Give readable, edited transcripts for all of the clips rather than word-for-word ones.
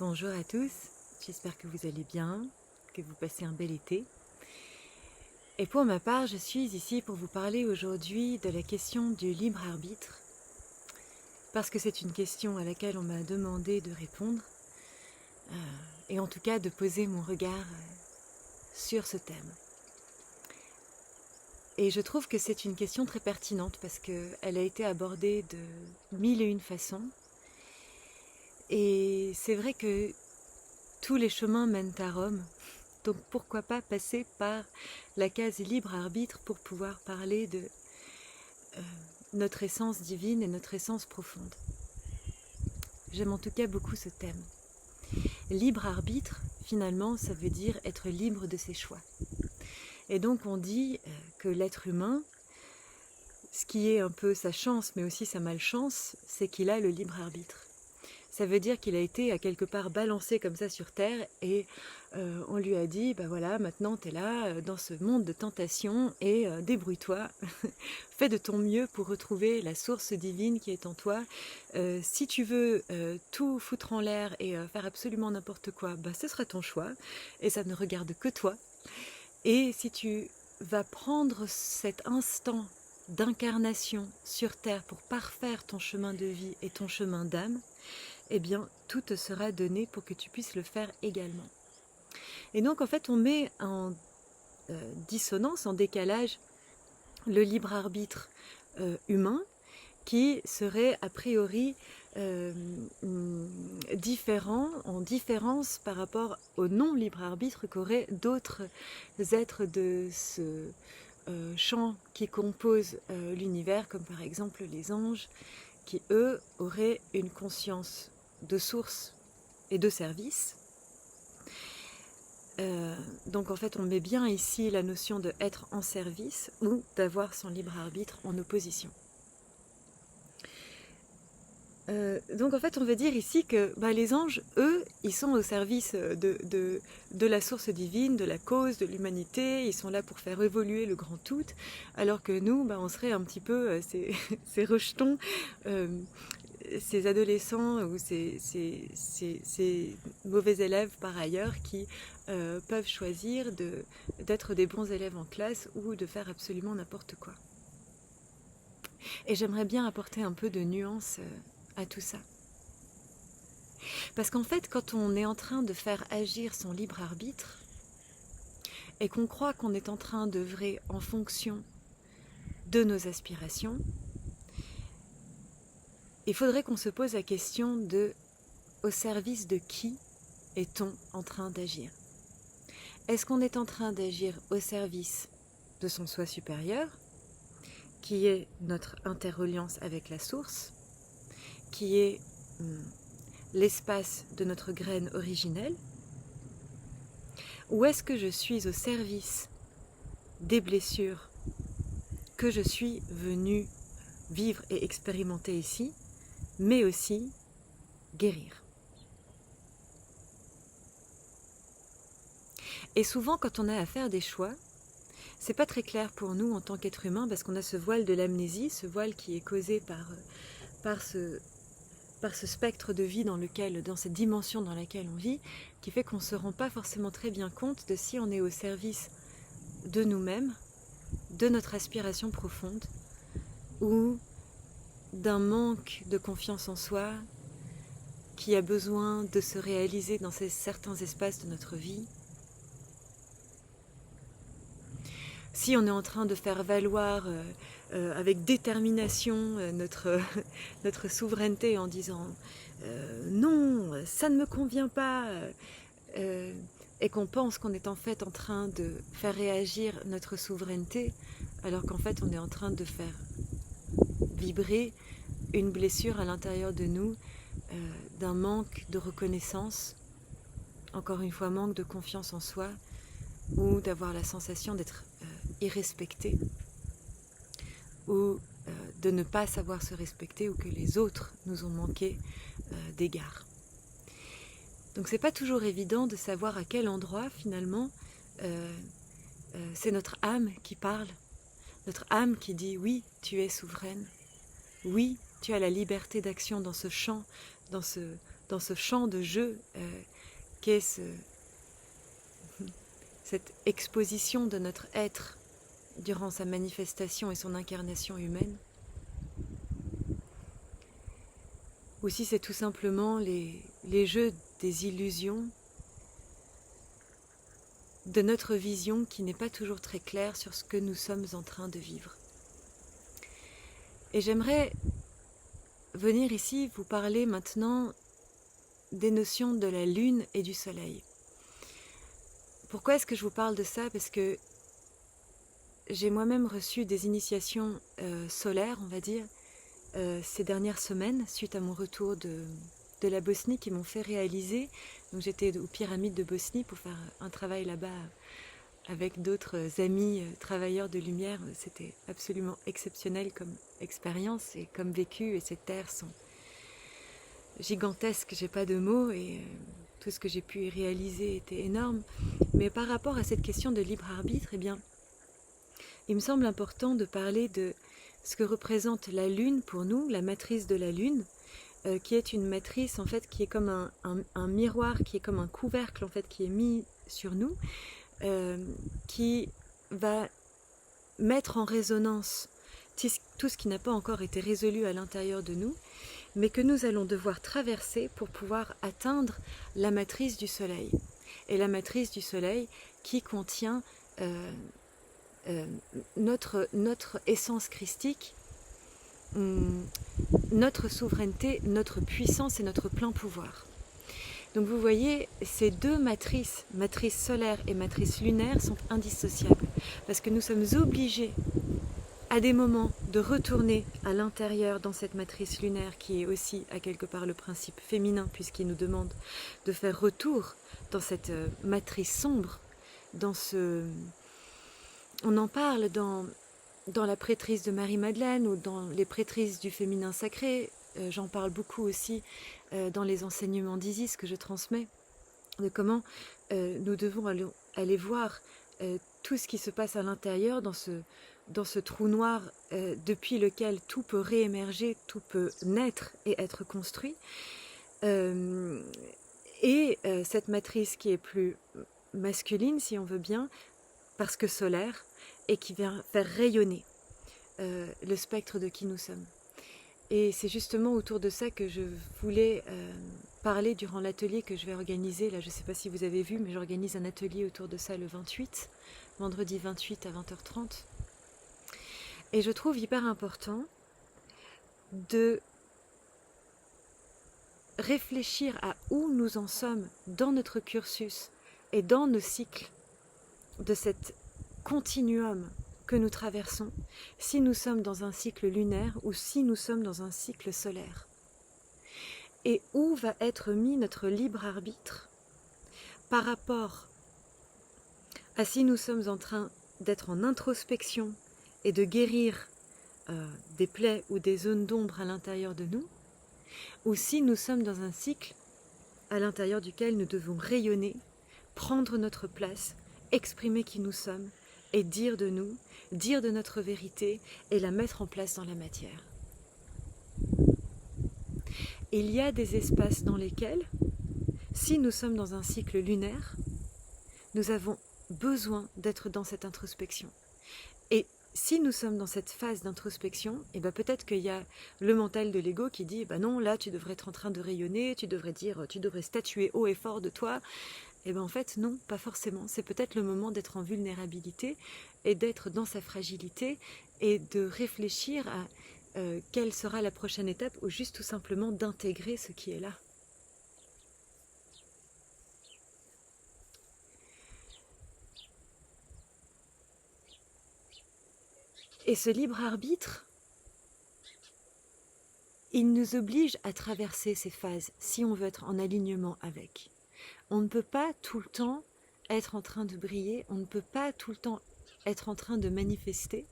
Bonjour à tous, j'espère que vous allez bien, que vous passez un bel été. Et pour ma part, je suis ici pour vous parler aujourd'hui de la question du libre arbitre, parce que c'est une question à laquelle on m'a demandé de répondre, et en tout cas de poser mon regard sur ce thème. Et je trouve que c'est une question très pertinente parce qu'elle a été abordée de mille et une façons. Et c'est vrai que tous les chemins mènent à Rome, donc pourquoi pas passer par la case libre arbitre pour pouvoir parler de notre essence divine et notre essence profonde. J'aime en tout cas beaucoup ce thème. Libre arbitre, finalement, ça veut dire être libre de ses choix. Et donc on dit que l'être humain, ce qui est un peu sa chance mais aussi sa malchance, c'est qu'il a le libre arbitre. Ça veut dire qu'il a été à quelque part balancé comme ça sur terre et on lui a dit, bah voilà, maintenant tu es là dans ce monde de tentation et débrouille-toi, fais de ton mieux pour retrouver la source divine qui est en toi. Si tu veux tout foutre en l'air et faire absolument n'importe quoi, bah ce sera ton choix et ça ne regarde que toi. Et si tu vas prendre cet instant d'incarnation sur terre pour parfaire ton chemin de vie et ton chemin d'âme, eh bien, tout te sera donné pour que tu puisses le faire également. Et donc, en fait, on met en dissonance, en décalage, le libre arbitre humain, qui serait a priori différent, en différence par rapport au non-libre arbitre qu'auraient d'autres êtres de ce champ qui compose l'univers, comme par exemple les anges, qui eux auraient une conscience de source et de service. Donc en fait on met bien ici la notion de être en service ou d'avoir son libre arbitre en opposition. Donc en fait on veut dire ici que les anges, eux, ils sont au service de la source divine, de la cause, de l'humanité, ils sont là pour faire évoluer le grand tout, alors que nous, on serait un petit peu ces rejetons, ces adolescents ou ces mauvais élèves par ailleurs qui peuvent choisir d'être des bons élèves en classe ou de faire absolument n'importe quoi. Et j'aimerais bien apporter un peu de nuance à tout ça. Parce qu'en fait, quand on est en train de faire agir son libre arbitre et qu'on croit qu'on est en train d'œuvrer en fonction de nos aspirations, il faudrait qu'on se pose la question de au service de qui est-on en train d'agir? Est-ce qu'on est en train d'agir au service de son soi supérieur, qui est notre interreliance avec la source, qui est l'espace de notre graine originelle, ou est-ce que je suis au service des blessures que je suis venue vivre et expérimenter ici, mais aussi guérir? Et souvent, quand on a à faire des choix, c'est pas très clair pour nous en tant qu'être humain parce qu'on a ce voile de l'amnésie, ce voile qui est causé par ce spectre de vie dans cette dimension dans laquelle on vit, qui fait qu'on ne se rend pas forcément très bien compte de si on est au service de nous-mêmes, de notre aspiration profonde, ou d'un manque de confiance en soi qui a besoin de se réaliser dans certains espaces de notre vie. Si on est en train de faire valoir avec détermination notre souveraineté en disant non, ça ne me convient pas, et qu'on pense qu'on est en fait en train de faire réagir notre souveraineté, alors qu'en fait on est en train de faire vibrer une blessure à l'intérieur de nous, d'un manque de reconnaissance, encore une fois manque de confiance en soi, ou d'avoir la sensation d'être irrespecté, ou de ne pas savoir se respecter, ou que les autres nous ont manqué d'égard. Donc c'est pas toujours évident de savoir à quel endroit finalement c'est notre âme qui parle, notre âme qui dit oui, tu es souveraine, oui, tu as la liberté d'action dans ce champ, dans dans ce champ de jeu qu'est cette exposition de notre être durant sa manifestation et son incarnation humaine, ou si c'est tout simplement les jeux des illusions de notre vision qui n'est pas toujours très claire sur ce que nous sommes en train de vivre. Et j'aimerais venir ici vous parler maintenant des notions de la lune et du soleil. Pourquoi est-ce que je vous parle de ça? Parce que j'ai moi-même reçu des initiations solaires, on va dire, ces dernières semaines, suite à mon retour de la Bosnie, qui m'ont fait réaliser. Donc j'étais aux pyramides de Bosnie pour faire un travail là-bas avec d'autres amis travailleurs de lumière. C'était absolument exceptionnel comme expérience et comme vécu, et ces terres sont gigantesques, j'ai pas de mots, et tout ce que j'ai pu y réaliser était énorme. Mais par rapport à cette question de libre arbitre, eh bien, il me semble important de parler de ce que représente la Lune pour nous, la matrice de la Lune, qui est une matrice en fait qui est comme un miroir, qui est comme un couvercle en fait qui est mis sur nous, qui va mettre en résonance tout ce qui n'a pas encore été résolu à l'intérieur de nous, mais que nous allons devoir traverser pour pouvoir atteindre la matrice du Soleil. Et la matrice du Soleil qui contient notre essence christique, notre souveraineté, notre puissance et notre plein pouvoir. Donc vous voyez, ces deux matrices, matrice solaire et matrice lunaire, sont indissociables, parce que nous sommes obligés à des moments de retourner à l'intérieur dans cette matrice lunaire qui est aussi à quelque part le principe féminin, puisqu'il nous demande de faire retour dans cette matrice sombre, dans ce... On en parle dans la prêtrise de Marie-Madeleine ou dans les prêtrises du féminin sacré. J'en parle beaucoup aussi dans les enseignements d'Isis que je transmets, de comment nous devons aller voir tout ce qui se passe à l'intérieur dans ce trou noir depuis lequel tout peut réémerger, tout peut naître et être construit. Cette matrice qui est plus masculine, si on veut bien, parce que solaire, et qui vient faire rayonner le spectre de qui nous sommes. Et c'est justement autour de ça que je voulais parler durant l'atelier que je vais organiser. Là, je ne sais pas si vous avez vu, mais j'organise un atelier autour de ça le 28, vendredi 28 à 20h30. Et je trouve hyper important de réfléchir à où nous en sommes dans notre cursus et dans nos cycles de cet continuum que nous traversons, si nous sommes dans un cycle lunaire ou si nous sommes dans un cycle solaire. Et où va être mis notre libre arbitre par rapport à si nous sommes en train d'être en introspection et de guérir des plaies ou des zones d'ombre à l'intérieur de nous, ou si nous sommes dans un cycle à l'intérieur duquel nous devons rayonner, prendre notre place, exprimer qui nous sommes, et dire de nous, dire de notre vérité et la mettre en place dans la matière. Il y a des espaces dans lesquels, si nous sommes dans un cycle lunaire, nous avons besoin d'être dans cette introspection. Et si nous sommes dans cette phase d'introspection, et peut-être qu'il y a le mental de l'ego qui dit non, là tu devrais être en train de rayonner, tu devrais statuer haut et fort de toi. Et en fait non, pas forcément. C'est peut-être le moment d'être en vulnérabilité et d'être dans sa fragilité et de réfléchir à quelle sera la prochaine étape, ou juste tout simplement d'intégrer ce qui est là. Et ce libre arbitre, il nous oblige à traverser ces phases si on veut être en alignement avec. On ne peut pas tout le temps être en train de briller, on ne peut pas tout le temps être en train de manifester.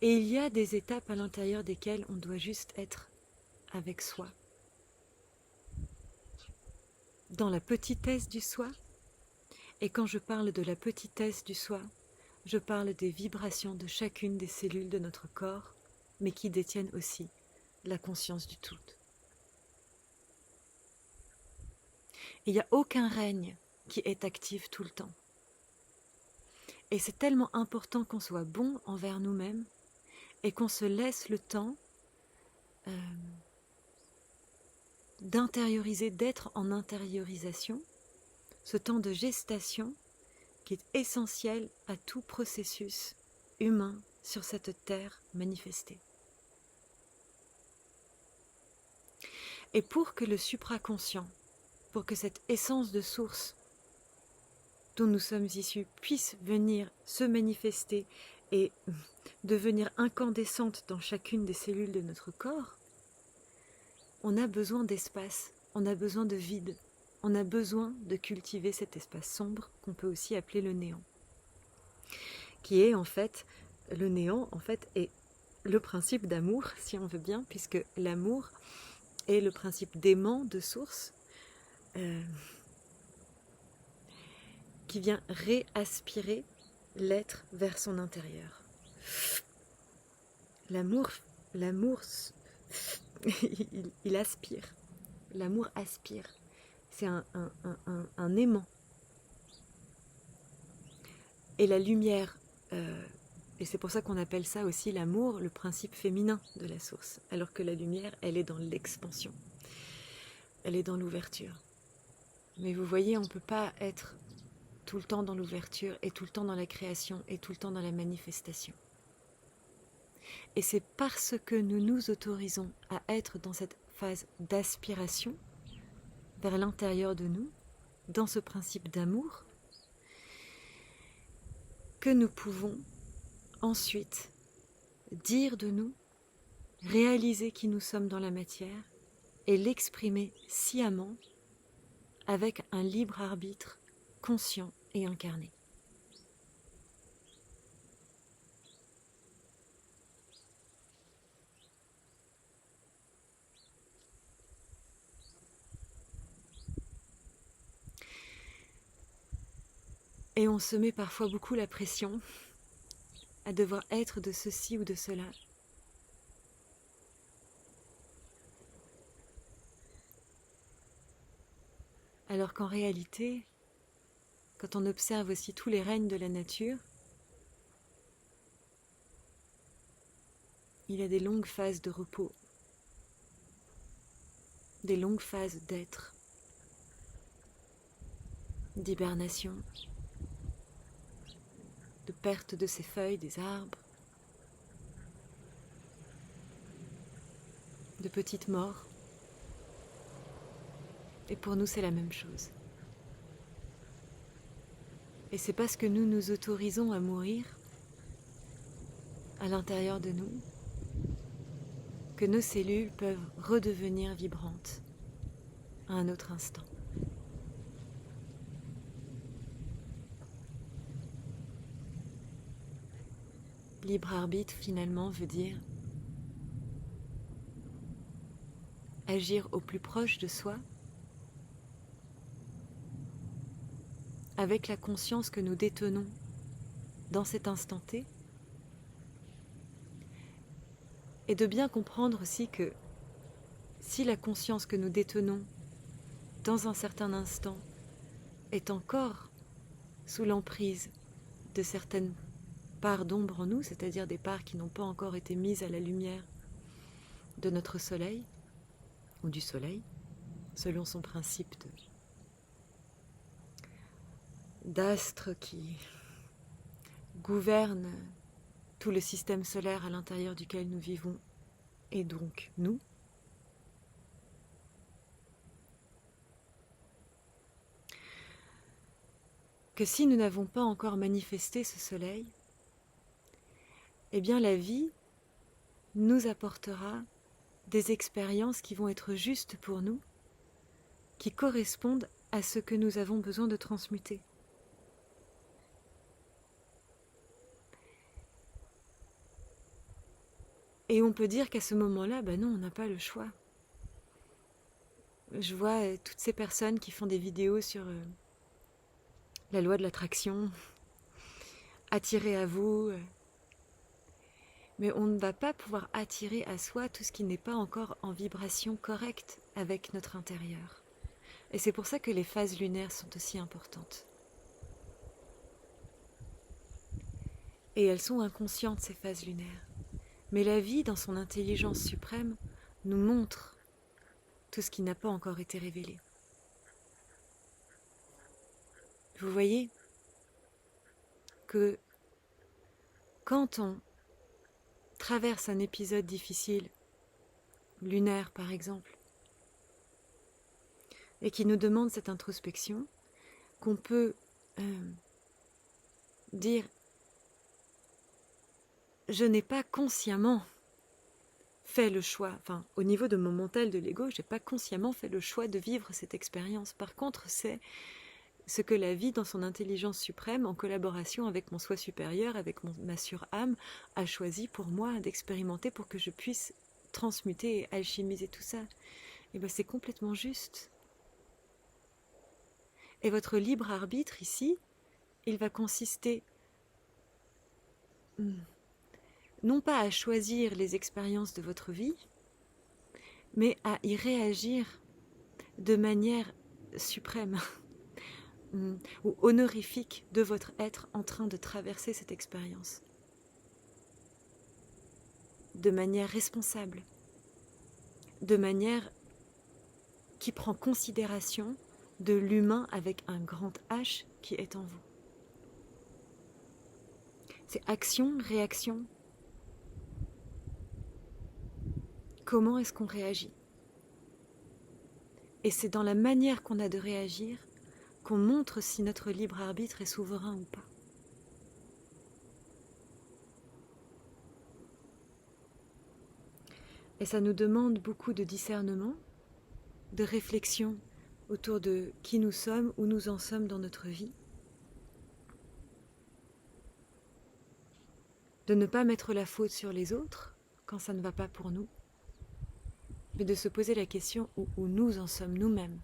Et il y a des étapes à l'intérieur desquelles on doit juste être avec soi. Dans la petitesse du soi. Et quand je parle de la petitesse du soi, je parle des vibrations de chacune des cellules de notre corps, mais qui détiennent aussi la conscience du tout. Il n'y a aucun règne qui est actif tout le temps. Et c'est tellement important qu'on soit bon envers nous-mêmes et qu'on se laisse le temps d'intérioriser, d'être en intériorisation, ce temps de gestation qui est essentiel à tout processus humain sur cette terre manifestée. Et pour que le supraconscient, pour que cette essence de source dont nous sommes issus puisse venir se manifester et devenir incandescente dans chacune des cellules de notre corps, on a besoin d'espace, on a besoin de vide, on a besoin de cultiver cet espace sombre qu'on peut aussi appeler le néant. Qui est en fait, le néant en fait est le principe d'amour, si on veut bien, puisque l'amour est le principe d'aimant de source qui vient réaspirer l'être vers son intérieur. L'amour il aspire. L'amour aspire. C'est un aimant. Et la lumière, et c'est pour ça qu'on appelle ça aussi l'amour, le principe féminin de la source, alors que la lumière, elle est dans l'expansion. Elle est dans l'ouverture. Mais vous voyez, on ne peut pas être tout le temps dans l'ouverture et tout le temps dans la création et tout le temps dans la manifestation. Et c'est parce que nous nous autorisons à être dans cette phase d'aspiration vers l'intérieur de nous, dans ce principe d'amour, que nous pouvons ensuite dire de nous, réaliser qui nous sommes dans la matière et l'exprimer sciemment avec un libre arbitre conscient et incarné. Et on se met parfois beaucoup la pression à devoir être de ceci ou de cela. Alors qu'en réalité, quand on observe aussi tous les règnes de la nature, il y a des longues phases de repos, des longues phases d'être, d'hibernation, de perte de ses feuilles, des arbres, de petites morts. Et pour nous, c'est la même chose. Et c'est parce que nous nous autorisons à mourir à l'intérieur de nous que nos cellules peuvent redevenir vibrantes à un autre instant. Libre arbitre, finalement, veut dire agir au plus proche de soi avec la conscience que nous détenons dans cet instant T et de bien comprendre aussi que si la conscience que nous détenons dans un certain instant est encore sous l'emprise de certaines parts d'ombre en nous, c'est-à-dire des parts qui n'ont pas encore été mises à la lumière de notre soleil, ou du soleil, selon son principe d'astre qui gouverne tout le système solaire à l'intérieur duquel nous vivons, et donc nous. Que si nous n'avons pas encore manifesté ce soleil, eh bien la vie nous apportera des expériences qui vont être justes pour nous, qui correspondent à ce que nous avons besoin de transmuter. Et on peut dire qu'à ce moment-là, ben non, on n'a pas le choix. Je vois toutes ces personnes qui font des vidéos sur la loi de l'attraction, attirer à vous Mais on ne va pas pouvoir attirer à soi tout ce qui n'est pas encore en vibration correcte avec notre intérieur. Et c'est pour ça que les phases lunaires sont aussi importantes. Et elles sont inconscientes, ces phases lunaires. Mais la vie, dans son intelligence suprême, nous montre tout ce qui n'a pas encore été révélé. Vous voyez que quand on traverse un épisode difficile, lunaire par exemple, et qui nous demande cette introspection, qu'on peut dire « je n'ai pas consciemment fait le choix », enfin au niveau de mon mental de l'ego, je n'ai pas consciemment fait le choix de vivre cette expérience. Par contre, c'est ce que la vie dans son intelligence suprême, en collaboration avec mon soi supérieur, avec ma sur-âme, a choisi pour moi d'expérimenter pour que je puisse transmuter et alchimiser tout ça. Et bien c'est complètement juste. Et votre libre arbitre ici, il va consister non pas à choisir les expériences de votre vie, mais à y réagir de manière suprême ou honorifique de votre être en train de traverser cette expérience. De manière responsable, de manière qui prend considération de l'humain avec un grand H qui est en vous. C'est action, réaction. Comment est-ce qu'on réagit? Et c'est dans la manière qu'on a de réagir qu'on montre si notre libre arbitre est souverain ou pas. Et ça nous demande beaucoup de discernement, de réflexion autour de qui nous sommes, où nous en sommes dans notre vie. De ne pas mettre la faute sur les autres quand ça ne va pas pour nous, mais de se poser la question où nous en sommes nous-mêmes,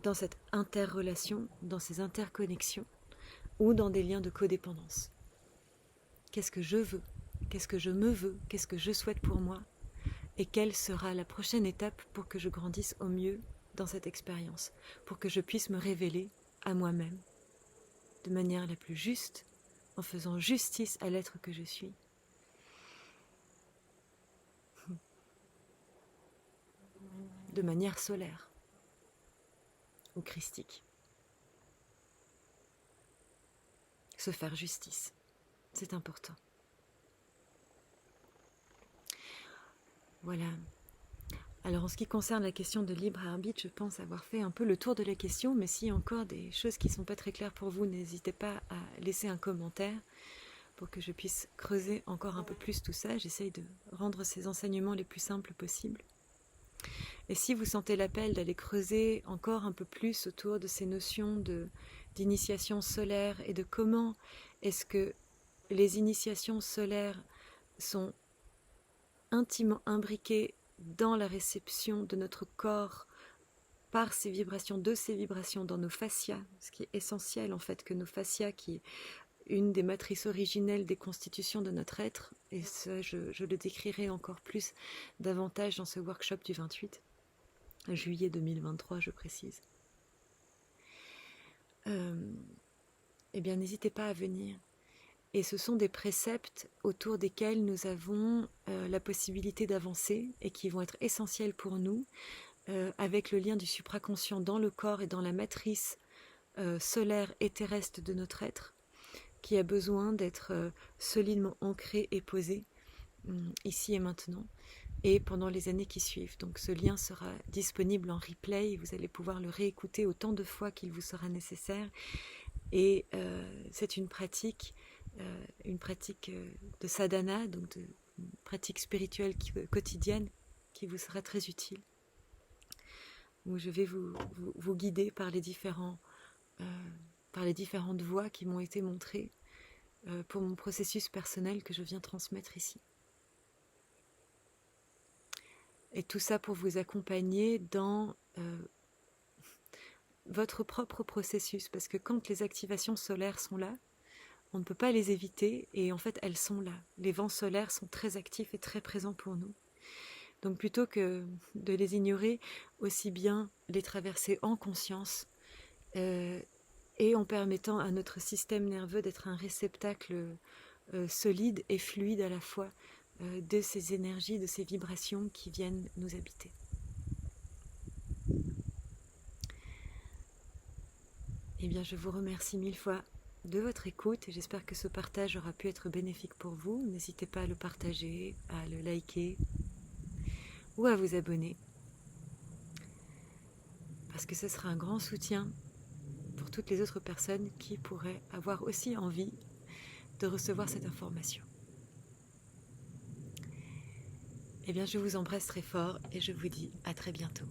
dans cette interrelation, dans ces interconnexions, ou dans des liens de codépendance. Qu'est-ce que je veux? Qu'est-ce que je me veux? Qu'est-ce que je souhaite pour moi? Et quelle sera la prochaine étape pour que je grandisse au mieux dans cette expérience, pour que je puisse me révéler à moi-même de manière la plus juste, en faisant justice à l'être que je suis. De manière solaire ou christique. Se faire justice, c'est important. Voilà. Alors en ce qui concerne la question de libre arbitre, je pense avoir fait un peu le tour de la question, mais s'il y a encore des choses qui ne sont pas très claires pour vous, n'hésitez pas à laisser un commentaire pour que je puisse creuser encore un peu plus tout ça. J'essaye de rendre ces enseignements les plus simples possibles. Et si vous sentez l'appel d'aller creuser encore un peu plus autour de ces notions d'initiation solaire et de comment est-ce que les initiations solaires sont intimement imbriquées dans la réception de notre corps par ces vibrations, de ces vibrations dans nos fascias, ce qui est essentiel en fait, que nos fascias, qui est une des matrices originelles des constitutions de notre être, et ça je le décrirai encore plus davantage dans ce workshop du 28 juillet 2023, je précise. Eh bien n'hésitez pas à venir. Et ce sont des préceptes autour desquels nous avons la possibilité d'avancer et qui vont être essentiels pour nous avec le lien du supraconscient dans le corps et dans la matrice solaire et terrestre de notre être, qui a besoin d'être solidement ancré et posé ici et maintenant et pendant les années qui suivent. Donc ce lien sera disponible en replay, vous allez pouvoir le réécouter autant de fois qu'il vous sera nécessaire. Et c'est une pratique de sadhana, donc une pratique spirituelle quotidienne qui vous sera très utile. Où je vais vous guider par les différentes voies qui m'ont été montrées pour mon processus personnel que je viens transmettre ici. Et tout ça pour vous accompagner dans votre propre processus, parce que quand les activations solaires sont là, on ne peut pas les éviter et en fait elles sont là. Les vents solaires sont très actifs et très présents pour nous. Donc plutôt que de les ignorer, aussi bien les traverser en conscience et en permettant à notre système nerveux d'être un réceptacle solide et fluide à la fois de ces énergies, de ces vibrations qui viennent nous habiter. Eh bien, je vous remercie mille fois de votre écoute et j'espère que ce partage aura pu être bénéfique pour vous. N'hésitez pas à le partager, à le liker ou à vous abonner parce que ce sera un grand soutien pour toutes les autres personnes qui pourraient avoir aussi envie de recevoir cette information. Eh bien, je vous embrasse très fort et je vous dis à très bientôt.